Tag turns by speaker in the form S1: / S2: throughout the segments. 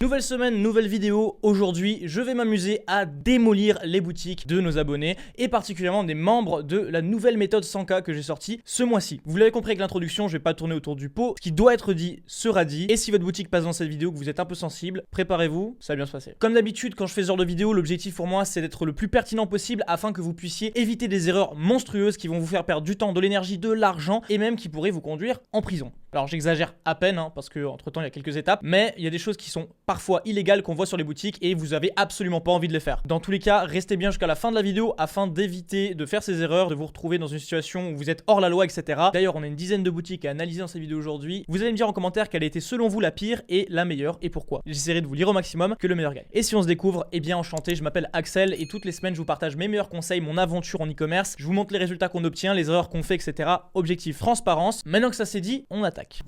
S1: Nouvelle semaine, nouvelle vidéo. Aujourd'hui, je vais m'amuser à démolir les boutiques de nos abonnés et particulièrement des membres de la nouvelle méthode 100K que j'ai sortie ce mois-ci. Vous l'avez compris avec l'introduction, je vais pas tourner autour du pot. Ce qui doit être dit sera dit. Et si votre boutique passe dans cette vidéo, que vous êtes un peu sensible, préparez-vous, ça va bien se passer. Comme d'habitude, quand je fais ce genre de vidéo, l'objectif pour moi, c'est d'être le plus pertinent possible afin que vous puissiez éviter des erreurs monstrueuses qui vont vous faire perdre du temps, de l'énergie, de l'argent et même qui pourraient vous conduire en prison. Alors j'exagère à peine parce que entre temps il y a quelques étapes, mais il y a des choses qui sont parfois illégales qu'on voit sur les boutiques et vous avez absolument pas envie de les faire. Dans tous les cas, restez bien jusqu'à la fin de la vidéo afin d'éviter de faire ces erreurs, de vous retrouver dans une situation où vous êtes hors la loi, etc. D'ailleurs, on a une dizaine de boutiques à analyser dans cette vidéo aujourd'hui. Vous allez me dire en commentaire quelle a été selon vous la pire et la meilleure et pourquoi. J'essaierai de vous lire au maximum, que le meilleur gagne. Et si on se découvre, eh bien enchanté, je m'appelle Axel et toutes les semaines je vous partage mes meilleurs conseils, mon aventure en e-commerce. Je vous montre les résultats qu'on obtient, les erreurs qu'on fait, etc. Objectif transparence. Maintenant que ça c'est dit, on attaque.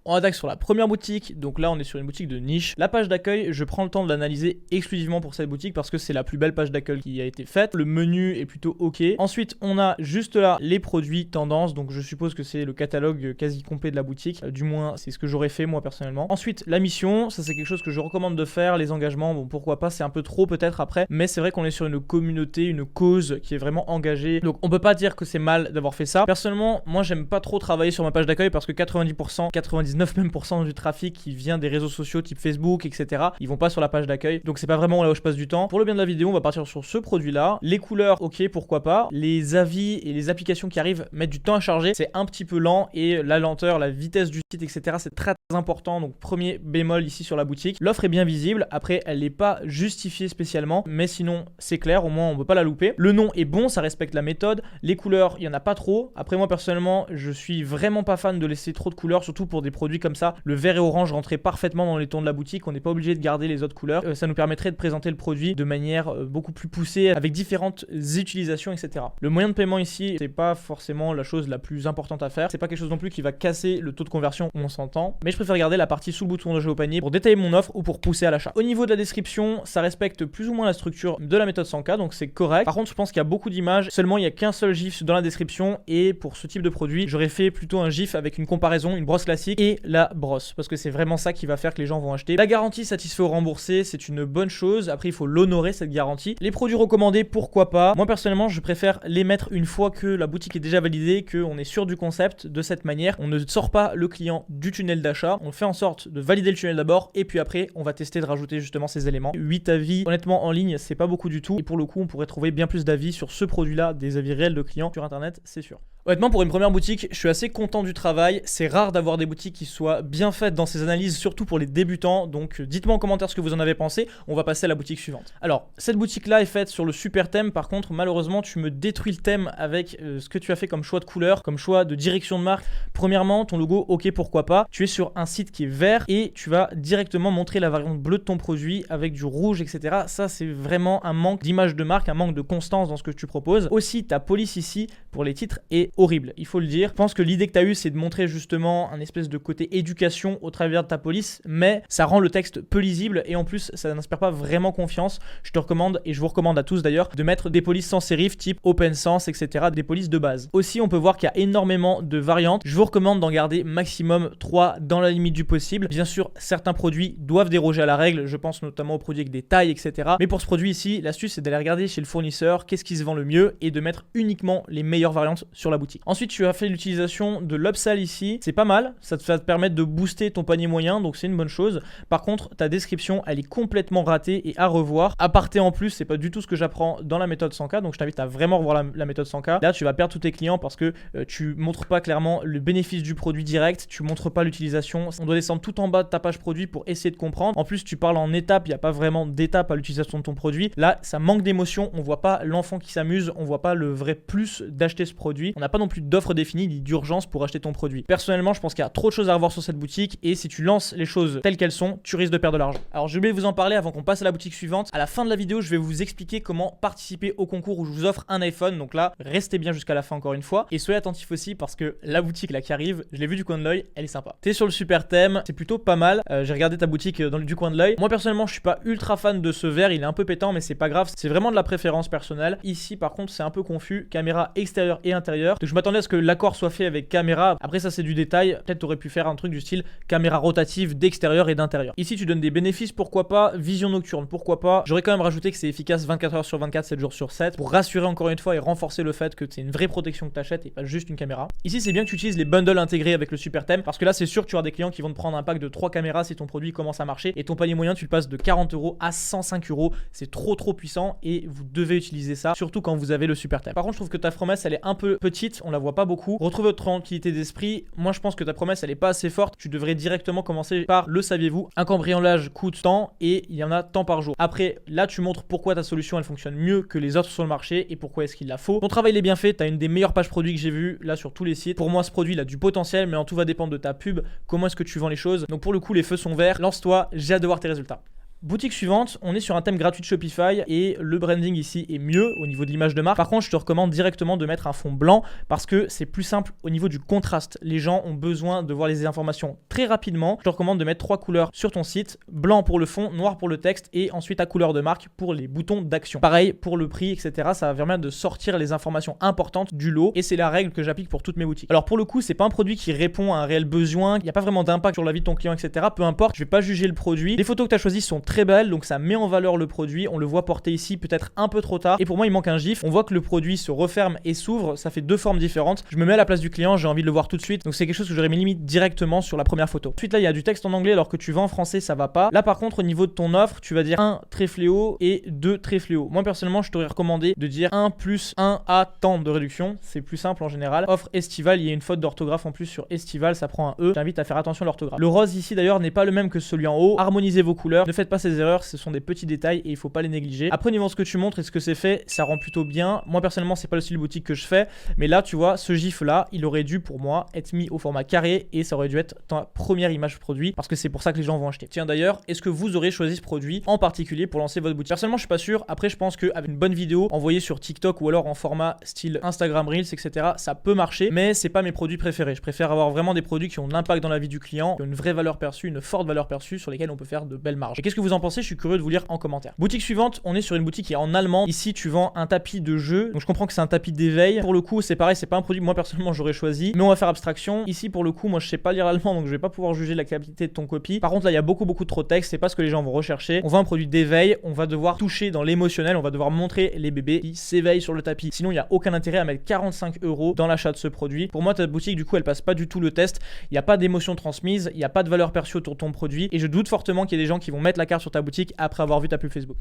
S1: On attaque sur la première boutique, donc là on est sur une boutique de niche. La page d'accueil, je prends le temps de l'analyser exclusivement pour cette boutique parce que c'est la plus belle page d'accueil qui a été faite. Le menu est plutôt ok. Ensuite on a juste là les produits tendance, donc je suppose que c'est le catalogue quasi complet de la boutique. Du moins c'est ce que j'aurais fait moi personnellement. Ensuite la mission, ça c'est quelque chose que je recommande de faire. Les engagements, bon pourquoi pas, c'est un peu trop peut-être après, mais c'est vrai qu'on est sur une communauté, une cause qui est vraiment engagée. Donc on peut pas dire que c'est mal d'avoir fait ça. Personnellement, moi j'aime pas trop travailler sur ma page d'accueil parce que 90%, 99% même du trafic qui vient des réseaux sociaux type Facebook, etc. Ils vont pas sur la page d'accueil, donc c'est pas vraiment là où je passe du temps. Pour le bien de la vidéo, on va partir sur ce produit là. Les couleurs, ok, pourquoi pas. Les avis et les applications qui arrivent mettent du temps à charger, c'est un petit peu lent et la lenteur, la vitesse du site, etc. c'est très important, donc premier bémol ici sur la boutique. L'offre est bien visible, après elle n'est pas justifiée spécialement, mais sinon c'est clair, au moins on ne peut pas la louper. Le nom est bon, ça respecte la méthode. Les couleurs, il n'y en a pas trop. Après moi personnellement, je suis vraiment pas fan de laisser trop de couleurs, surtout pour des produits comme ça. Le vert et orange rentraient parfaitement dans les tons de la boutique, on n'est pas obligé de garder les autres couleurs. Ça nous permettrait de présenter le produit de manière beaucoup plus poussée, avec différentes utilisations, etc. Le moyen de paiement ici, c'est pas forcément la chose la plus importante à faire. C'est pas quelque chose non plus qui va casser le taux de conversion, on s'entend. Mais je préfère garder la partie sous le bouton de jeu au panier pour détailler mon offre ou pour pousser à l'achat. Au niveau de la description, ça respecte plus ou moins la structure de la méthode 100K, donc c'est correct. Par contre, je pense qu'il y a beaucoup d'images, seulement il n'y a qu'un seul GIF dans la description et pour ce type de produit, j'aurais fait plutôt un GIF avec une comparaison, une brosse classique et la brosse, parce que c'est vraiment ça qui va faire que les gens vont acheter. La garantie satisfait ou remboursée, c'est une bonne chose. Après, il faut l'honorer cette garantie. Les produits recommandés, pourquoi pas. Moi personnellement, je préfère les mettre une fois que la boutique est déjà validée, qu'on est sûr du concept. De cette manière, on ne sort pas le client du tunnel d'achat. On fait en sorte de valider le tunnel d'abord et puis après, on va tester de rajouter justement ces éléments. 8 avis, honnêtement, en ligne, c'est pas beaucoup du tout. Et pour le coup, on pourrait trouver bien plus d'avis sur ce produit-là, des avis réels de clients sur internet, c'est sûr. Honnêtement, pour une première boutique, je suis assez content du travail. C'est rare d'avoir des boutiques qui soient bien faites dans ces analyses, surtout pour les débutants. Donc, dites-moi en commentaire ce que vous en avez pensé. On va passer à la boutique suivante. Alors, cette boutique-là est faite sur le super thème. Par contre, malheureusement, tu me détruis le thème avec ce que tu as fait comme choix de couleur, comme choix de direction de marque. Premièrement, ton logo, ok, pourquoi pas. Tu es sur un site qui est vert et tu vas directement montrer la variante bleue de ton produit avec du rouge, etc. Ça, c'est vraiment un manque d'image de marque, un manque de constance dans ce que tu proposes. Aussi, ta police ici pour les titres est horrible, il faut le dire. Je pense que l'idée que tu as eue, c'est de montrer justement un espèce de côté éducation au travers de ta police, mais ça rend le texte peu lisible et en plus, ça n'inspire pas vraiment confiance. Je te recommande, et je vous recommande à tous d'ailleurs, de mettre des polices sans sérif type Open Sans, etc. Des polices de base. Aussi, on peut voir qu'il y a énormément de variantes. Je vous recommande d'en garder maximum 3 dans la limite du possible. Bien sûr, certains produits doivent déroger à la règle. Je pense notamment aux produits avec des tailles, etc. Mais pour ce produit ici, l'astuce, c'est d'aller regarder chez le fournisseur qu'est-ce qui se vend le mieux et de mettre uniquement les meilleures variantes sur la boutique. Ensuite, tu as fait l'utilisation de l'upsell ici, c'est pas mal, ça va te permettre de booster ton panier moyen, donc c'est une bonne chose. Par contre, ta description, elle est complètement ratée et à revoir. Aparté en plus, c'est pas du tout ce que j'apprends dans la méthode 100K, donc je t'invite à vraiment revoir la méthode 100K. Là, tu vas perdre tous tes clients parce que tu montres pas clairement le bénéfice du produit direct, tu montres pas l'utilisation. On doit descendre tout en bas de ta page produit pour essayer de comprendre. En plus, tu parles en étapes, il n'y a pas vraiment d'étape à l'utilisation de ton produit. Là, ça manque d'émotion, on voit pas l'enfant qui s'amuse, on voit pas le vrai plus d'acheter ce produit. On n'a pas non plus d'offre définie ni d'urgence pour acheter ton produit. Personnellement, je pense qu'il y a trop de choses à revoir sur cette boutique et si tu lances les choses telles qu'elles sont, tu risques de perdre de l'argent. Alors, j'ai oublié de vous en parler avant qu'on passe à la boutique suivante. À la fin de la vidéo, je vais vous expliquer comment participer au concours où je vous offre un iPhone. Donc là, restez bien jusqu'à la fin encore une fois et soyez attentifs aussi parce que la boutique là qui arrive, je l'ai vue du coin de l'œil, elle est sympa. T'es sur le super thème, c'est plutôt pas mal. J'ai regardé ta boutique du coin de l'œil. Moi personnellement, je suis pas ultra fan de ce verre, il est un peu pétant mais c'est pas grave, c'est vraiment de la préférence personnelle. Ici par contre, c'est un peu confus, caméra extérieure et intérieure. Donc je m'attendais à ce que l'accord soit fait avec caméra. Après ça c'est du détail, peut-être t'aurais pu faire un truc du style caméra rotative d'extérieur et d'intérieur. Ici tu donnes des bénéfices, pourquoi pas, vision nocturne, pourquoi pas. J'aurais quand même rajouté que c'est efficace 24 heures sur 24, 7 jours sur 7 pour rassurer encore une fois et renforcer le fait que c'est une vraie protection que t'achètes et pas juste une caméra. Ici c'est bien que tu utilises les bundles intégrés avec le super thème parce que là c'est sûr que tu auras des clients qui vont te prendre un pack de 3 caméras si ton produit commence à marcher et ton panier moyen tu le passes de 40 € à 105 €. C'est trop puissant et vous devez utiliser ça, surtout quand vous avez le super thème. Par contre je trouve que ta promesse elle est un peu petite, on la voit pas beaucoup. Retrouve votre tranquillité d'esprit. Moi je pense que ta promesse elle est pas assez forte. Tu devrais directement commencer par le saviez-vous, un cambriolage coûte tant et il y en a tant par jour. Après là tu montres pourquoi ta solution elle fonctionne mieux que les autres sur le marché et pourquoi est-ce qu'il la faut. Ton travail il est bien fait, tu as une des meilleures pages produits que j'ai vu là sur tous les sites. Pour moi ce produit il a du potentiel mais en tout va dépendre de ta pub, comment est-ce que tu vends les choses. Donc pour le coup les feux sont verts, lance-toi, j'ai hâte de voir tes résultats. Boutique suivante, on est sur un thème gratuit de Shopify et le branding ici est mieux au niveau de l'image de marque. Par contre, je te recommande directement de mettre un fond blanc parce que c'est plus simple au niveau du contraste. Les gens ont besoin de voir les informations très rapidement. Je te recommande de mettre 3 couleurs sur ton site, blanc pour le fond, noir pour le texte et ensuite ta couleur de marque pour les boutons d'action. Pareil pour le prix, etc. Ça va permettre de sortir les informations importantes du lot et c'est la règle que j'applique pour toutes mes boutiques. Alors pour le coup, c'est pas un produit qui répond à un réel besoin, il n'y a pas vraiment d'impact sur la vie de ton client, etc. Peu importe, je vais pas juger le produit. Les photos que tu as choisies sont très belle, donc ça met en valeur le produit. On le voit porter ici peut-être un peu trop tard et pour moi il manque un gif. On voit que le produit se referme et s'ouvre, ça fait deux formes différentes. Je me mets à la place du client, j'ai envie de le voir tout de suite, donc c'est quelque chose que j'aurais mis limite directement sur la première photo. Ensuite là il y a du texte en anglais alors que tu vends en français, ça va pas. Là par contre au niveau de ton offre tu vas dire 1 trait fléau et 2 traits fléau. Moi personnellement je t'aurais recommandé de dire 1 plus 1 à temps de réduction, c'est plus simple en général. Offre estivale, il y a une faute d'orthographe en plus sur estival, ça prend un E, j'invite à faire attention à l'orthographe. Le rose ici d'ailleurs n'est pas le même que celui en haut. Harmonisez vos couleurs, ne faites pas ces erreurs, ce sont des petits détails et il faut pas les négliger. Après niveau de ce que tu montres et ce que c'est fait, ça rend plutôt bien. Moi personnellement c'est pas le style boutique que je fais, mais là tu vois ce gif là il aurait dû pour moi être mis au format carré et ça aurait dû être ta première image produit parce que c'est pour ça que les gens vont acheter. Tiens d'ailleurs, est-ce que vous aurez choisi ce produit en particulier pour lancer votre boutique? Personnellement je suis pas sûr. Après je pense qu'avec une bonne vidéo envoyée sur TikTok ou alors en format style Instagram Reels etc, ça peut marcher, mais c'est pas mes produits préférés. Je préfère avoir vraiment des produits qui ont de l'impact dans la vie du client, qui ont une vraie valeur perçue, une forte valeur perçue sur lesquels on peut faire de belles marges. Et qu'est-ce que vous en pensez? Je suis curieux de vous lire en commentaire. Boutique suivante, on est sur une boutique qui est en allemand. Ici tu vends un tapis de jeu, donc je comprends que c'est un tapis d'éveil. Pour le coup c'est pareil, c'est pas un produit que moi personnellement j'aurais choisi, mais on va faire abstraction. Ici pour le coup moi je sais pas lire l'allemand donc je vais pas pouvoir juger la qualité de ton copy. Par contre là il y a beaucoup de trop de texte, c'est pas ce que les gens vont rechercher. On vend un produit d'éveil, on va devoir toucher dans l'émotionnel, on va devoir montrer les bébés qui s'éveillent sur le tapis. Sinon il y a aucun intérêt à mettre 45 € dans l'achat de ce produit. Pour moi ta boutique du coup elle passe pas du tout le test, il n'y a pas d'émotion transmise, il n'y a pas de valeur perçue autour de ton produit et je doute fortement qu'il y ait des gens qui vont mettre la carte sur ta boutique après avoir vu ta pub Facebook.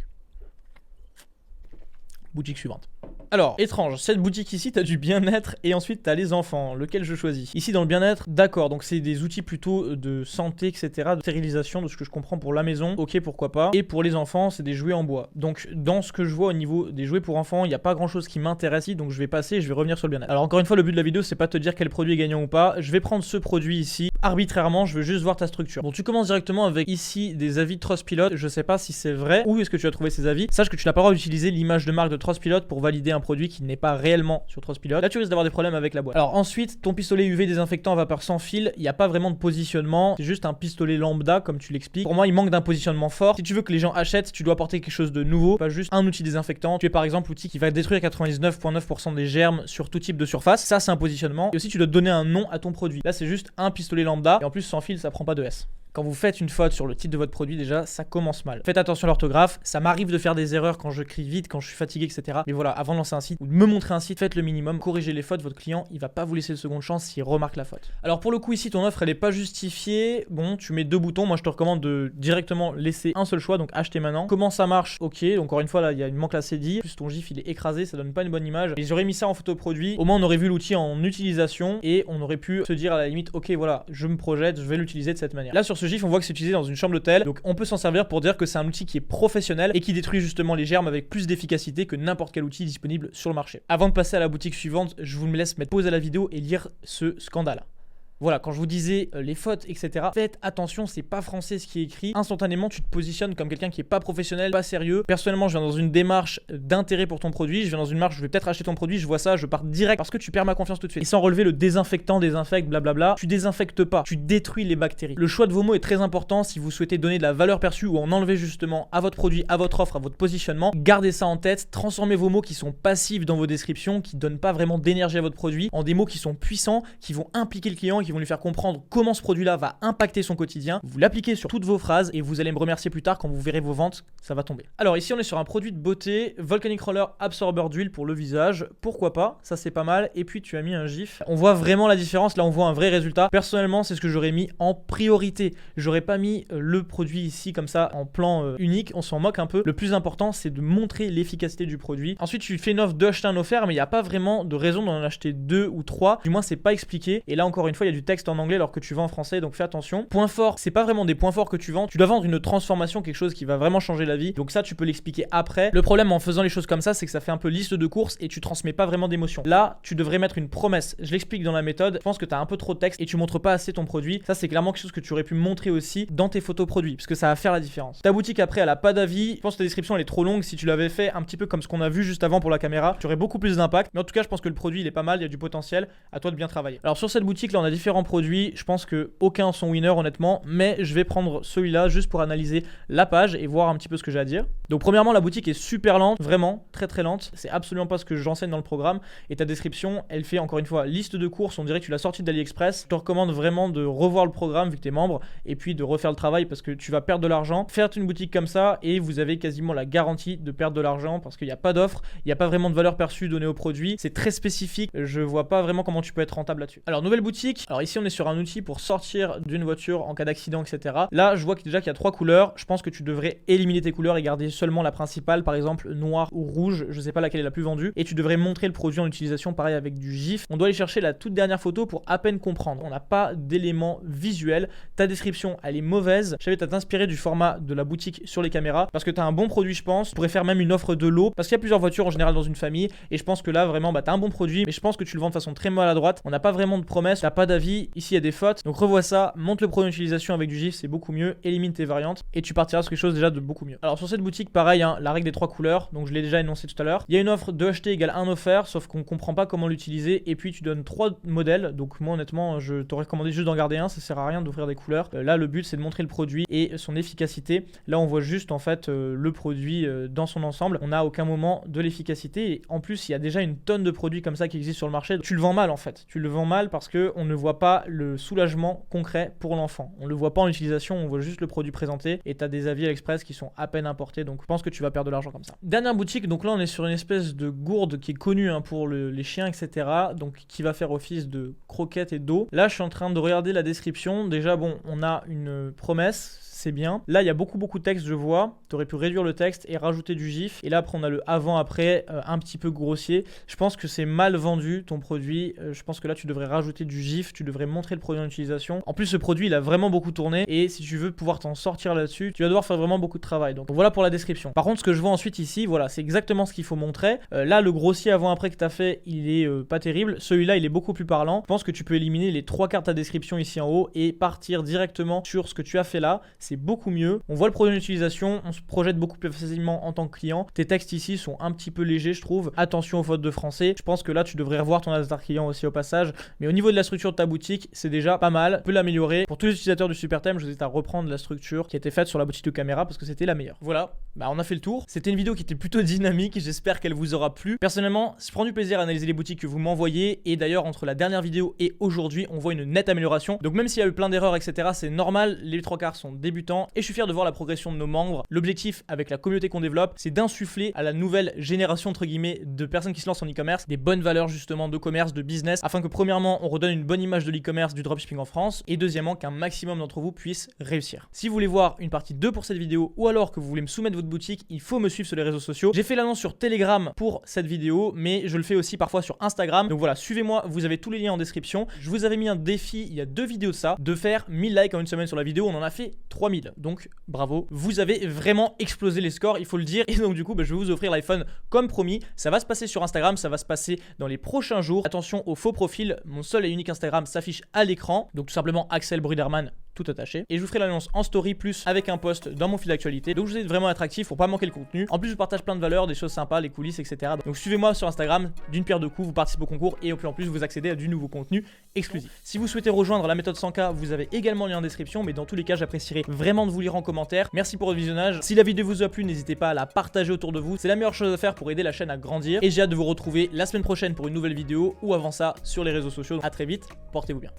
S1: Boutique suivante. Alors, étrange, cette boutique ici, t'as du bien-être et ensuite t'as les enfants, lequel je choisis. Ici dans le bien-être, d'accord, donc c'est des outils plutôt de santé, etc., de stérilisation, de ce que je comprends pour la maison, ok, pourquoi pas. Et pour les enfants, c'est des jouets en bois. Donc dans ce que je vois au niveau des jouets pour enfants, il n'y a pas grand-chose qui m'intéresse ici, donc je vais passer et je vais revenir sur le bien-être. Alors encore une fois, le but de la vidéo, c'est pas de te dire quel produit est gagnant ou pas. Je vais prendre ce produit ici, arbitrairement, je veux juste voir ta structure. Bon, tu commences directement avec ici des avis de Trustpilot, je sais pas si c'est vrai, où est-ce que tu as trouvé ces avis. Sache que tu n'as pas le droit d'utiliser l'image de marque de Trustpilot pour valider un produit qui n'est pas réellement sur Trustpilot. Là tu risques d'avoir des problèmes avec la boîte. Alors ensuite ton pistolet UV désinfectant à vapeur sans fil, il n'y a pas vraiment de positionnement, c'est juste un pistolet lambda comme tu l'expliques. Pour moi il manque d'un positionnement fort. Si tu veux que les gens achètent, tu dois apporter quelque chose de nouveau, pas juste un outil désinfectant. Tu es par exemple l'outil qui va détruire 99,9% des germes sur tout type de surface, ça c'est un positionnement. Et aussi tu dois donner un nom à ton produit. Là c'est juste un pistolet lambda et en plus sans fil ça prend pas de S. Quand vous faites une faute sur le titre de votre produit, déjà, ça commence mal. Faites attention à l'orthographe. Ça m'arrive de faire des erreurs quand je crie vite, quand je suis fatigué, etc. Mais voilà, avant de lancer un site ou de me montrer un site, faites le minimum, corrigez les fautes. Votre client, il va pas vous laisser de seconde chance s'il remarque la faute. Alors pour le coup, ici, ton offre, elle est pas justifiée. Bon, tu mets 2 boutons. Moi, je te recommande de directement laisser un seul choix, donc acheter maintenant. Comment ça marche? Ok, donc encore une fois, là, il y a une manque la CDI. En plus, ton gif, il est écrasé, ça donne pas une bonne image. Et j'aurais mis ça en photo produit. Au moins, on aurait vu l'outil en utilisation et on aurait pu se dire à la limite, ok, voilà, je me projette, je vais l'utiliser de cette manière. Là, sur ce gif, on voit que c'est utilisé dans une chambre d'hôtel, donc on peut s'en servir pour dire que c'est un outil qui est professionnel et qui détruit justement les germes avec plus d'efficacité que n'importe quel outil disponible sur le marché. Avant de passer à la boutique suivante, je vous laisse mettre pause à la vidéo et lire ce scandale. Voilà, quand je vous disais les fautes, etc. Faites attention, c'est pas français ce qui est écrit. Instantanément, tu te positionnes comme quelqu'un qui est pas professionnel, pas sérieux. Personnellement, je viens dans une démarche d'intérêt pour ton produit. Je viens dans une marche, je vais peut-être acheter ton produit. Je vois ça, je pars direct parce que tu perds ma confiance tout de suite. Et sans relever le désinfectant, désinfecte, blablabla. Tu désinfectes pas, tu détruis les bactéries. Le choix de vos mots est très important si vous souhaitez donner de la valeur perçue ou en enlever justement à votre produit, à votre offre, à votre positionnement. Gardez ça en tête. Transformez vos mots qui sont passifs dans vos descriptions, qui donnent pas vraiment d'énergie à votre produit, en des mots qui sont puissants, qui vont impliquer le client, qui vont lui faire comprendre comment ce produit-là va impacter son quotidien. Vous l'appliquez sur toutes vos phrases et vous allez me remercier plus tard quand vous verrez vos ventes, ça va tomber. Alors ici on est sur un produit de beauté, Volcanic Roller absorbeur d'huile pour le visage, pourquoi pas, ça c'est pas mal. Et puis tu as mis un gif, on voit vraiment la différence, là on voit un vrai résultat. Personnellement c'est ce que j'aurais mis en priorité, j'aurais pas mis le produit ici comme ça en plan unique, on s'en moque un peu. Le plus important c'est de montrer l'efficacité du produit. Ensuite tu fais une offre d'acheter un offert, mais il n'y a pas vraiment de raison d'en acheter 2 ou 3, du moins c'est pas expliqué. Et là encore une fois il y a du texte en anglais alors que tu vends en français, donc fais attention. Point fort, c'est pas vraiment des points forts que tu vends, tu dois vendre une transformation, quelque chose qui va vraiment changer la vie, donc ça tu peux l'expliquer après. Le problème en faisant les choses comme ça, c'est que ça fait un peu liste de courses et tu transmets pas vraiment d'émotion. Là tu devrais mettre une promesse, je l'explique dans la méthode. Je pense que tu as un peu trop de texte et tu montres pas assez ton produit. Ça c'est clairement quelque chose que tu aurais pu montrer aussi dans tes photos produits, parce que ça va faire la différence. Ta boutique après elle a pas d'avis, je pense que ta description elle est trop longue. Si tu l'avais fait un petit peu comme ce qu'on a vu juste avant pour la caméra, tu aurais beaucoup plus d'impact. Mais en tout cas je pense que le produit il est pas mal, il y a du potentiel, à toi de bien travailler. Alors sur cette boutique là on a différents produits, je pense que aucun sont winner honnêtement, mais je vais prendre celui-là juste pour analyser la page et voir un petit peu ce que j'ai à dire. Donc premièrement la boutique est super lente, vraiment très très lente, c'est absolument pas ce que j'enseigne dans le programme. Et ta description elle fait encore une fois liste de courses, on dirait que tu l'as sorti d'AliExpress. Je te recommande vraiment de revoir le programme vu que tu es membre et puis de refaire le travail parce que tu vas perdre de l'argent. Faire une boutique comme ça et vous avez quasiment la garantie de perdre de l'argent parce qu'il n'y a pas d'offre, il n'y a pas vraiment de valeur perçue donnée au produit, c'est très spécifique, je vois pas vraiment comment tu peux être rentable là-dessus. Alors nouvelle boutique, alors ici on est sur un outil pour sortir d'une voiture en cas d'accident, etc. Là je vois déjà qu'il y a 3 couleurs, je pense que tu devrais éliminer tes couleurs et garder seulement la principale, par exemple noir ou rouge, je sais pas laquelle est la plus vendue, et tu devrais montrer le produit en utilisation pareil avec du GIF. On doit aller chercher la toute dernière photo pour à peine comprendre, on n'a pas d'éléments visuels, ta description elle est mauvaise, je savais t'inspirer du format de la boutique sur les caméras parce que tu as un bon produit je pense, tu pourrais faire même une offre de lot parce qu'il y a plusieurs voitures en général dans une famille et je pense que là vraiment tu as un bon produit mais je pense que tu le vends de façon très maladroite, on n'a pas vraiment de promesses, t'as pas d'avis, ici il y a des fautes, donc revois ça, monte le produit en utilisation avec du GIF, c'est beaucoup mieux, élimine tes variantes et tu partiras sur quelque chose déjà de beaucoup mieux. Alors sur cette boutique pareil, hein, la règle des 3 couleurs, donc je l'ai déjà énoncé tout à l'heure, il y a une offre de acheter égale un offert sauf qu'on comprend pas comment l'utiliser et puis tu donnes 3 modèles, donc moi honnêtement je t'aurais recommandé juste d'en garder un, ça sert à rien d'offrir des couleurs. Là le but c'est de montrer le produit et son efficacité, là on voit juste en fait le produit dans son ensemble, on n'a aucun moment de l'efficacité et en plus il y a déjà une tonne de produits comme ça qui existent sur le marché, tu le vends mal en fait, tu le vends mal parce que on ne voit pas le soulagement concret pour l'enfant, on le voit pas en utilisation, on voit juste le produit présenté et tu as des avis AliExpress qui sont à peine importés, donc je pense que tu vas perdre de l'argent comme ça. Dernière boutique, donc là on est sur une espèce de gourde qui est connue hein, pour les chiens etc, donc qui va faire office de croquettes et d'eau. Là je suis en train de regarder la description, déjà bon on a une promesse, c'est bien. Là, il y a beaucoup de texte, je vois. Tu aurais pu réduire le texte et rajouter du GIF. Et là, après, on a le avant-après, un petit peu grossier. Je pense que c'est mal vendu, ton produit. Je pense que là, tu devrais rajouter du GIF. Tu devrais montrer le produit en utilisation. En plus, ce produit, il a vraiment beaucoup tourné. Et si tu veux pouvoir t'en sortir là-dessus, tu vas devoir faire vraiment beaucoup de travail. Donc, voilà pour la description. Par contre, ce que je vois ensuite ici, voilà, c'est exactement ce qu'il faut montrer. Là, le grossier avant-après que tu as fait, il est pas terrible. Celui-là, il est beaucoup plus parlant. Je pense que tu peux éliminer les 3 quarts de ta description ici en haut et partir directement sur ce que tu as fait là. C'est beaucoup mieux. On voit le produit d'utilisation, on se projette beaucoup plus facilement en tant que client. Tes textes ici sont un petit peu légers, je trouve. Attention aux fautes de français. Je pense que là, tu devrais revoir ton avatar client aussi au passage. Mais au niveau de la structure de ta boutique, c'est déjà pas mal. Tu peux l'améliorer. Pour tous les utilisateurs du Superthème, je vous invite à reprendre la structure qui a été faite sur la boutique de caméra parce que c'était la meilleure. Voilà, on a fait le tour. C'était une vidéo qui était plutôt dynamique. J'espère qu'elle vous aura plu. Personnellement, je prends du plaisir à analyser les boutiques que vous m'envoyez. Et d'ailleurs, entre la dernière vidéo et aujourd'hui, on voit une nette amélioration. Donc même s'il y a eu plein d'erreurs, etc., c'est normal. Les 3 quarts sont débutants. Et je suis fier de voir la progression de nos membres. L'objectif avec la communauté qu'on développe, c'est d'insuffler à la nouvelle génération entre guillemets de personnes qui se lancent en e-commerce des bonnes valeurs justement de commerce, de business, afin que premièrement on redonne une bonne image de l'e-commerce, du dropshipping en France, et deuxièmement qu'un maximum d'entre vous puissent réussir. Si vous voulez voir une partie 2 pour cette vidéo ou alors que vous voulez me soumettre votre boutique, il faut me suivre sur les réseaux sociaux. J'ai fait l'annonce sur Telegram pour cette vidéo, mais je le fais aussi parfois sur Instagram. Donc voilà, suivez-moi, vous avez tous les liens en description. Je vous avais mis un défi il y a 2 vidéos de ça, de faire 1000 likes en une semaine sur la vidéo. On en a fait 3000. Donc bravo, vous avez vraiment explosé les scores, il faut le dire. Et donc du coup, je vais vous offrir l'iPhone comme promis. Ça va se passer sur Instagram, ça va se passer dans les prochains jours. Attention au faux profil, mon seul et unique Instagram s'affiche à l'écran. Donc tout simplement Axel Bruderman, tout attaché. Et je vous ferai l'annonce en story plus avec un post dans mon fil d'actualité. Donc je vous ai vraiment attractif pour pas manquer le contenu. En plus, je partage plein de valeurs, des choses sympas, les coulisses, etc. Donc suivez-moi sur Instagram, d'une pierre deux coups, vous participez au concours et en plus vous accédez à du nouveau contenu exclusif. Si vous souhaitez rejoindre la méthode 100K, vous avez également le lien en description, mais dans tous les cas, j'apprécierais vraiment de vous lire en commentaire. Merci pour votre visionnage. Si la vidéo vous a plu, n'hésitez pas à la partager autour de vous. C'est la meilleure chose à faire pour aider la chaîne à grandir. Et j'ai hâte de vous retrouver la semaine prochaine pour une nouvelle vidéo ou avant ça sur les réseaux sociaux. À très vite, portez-vous bien.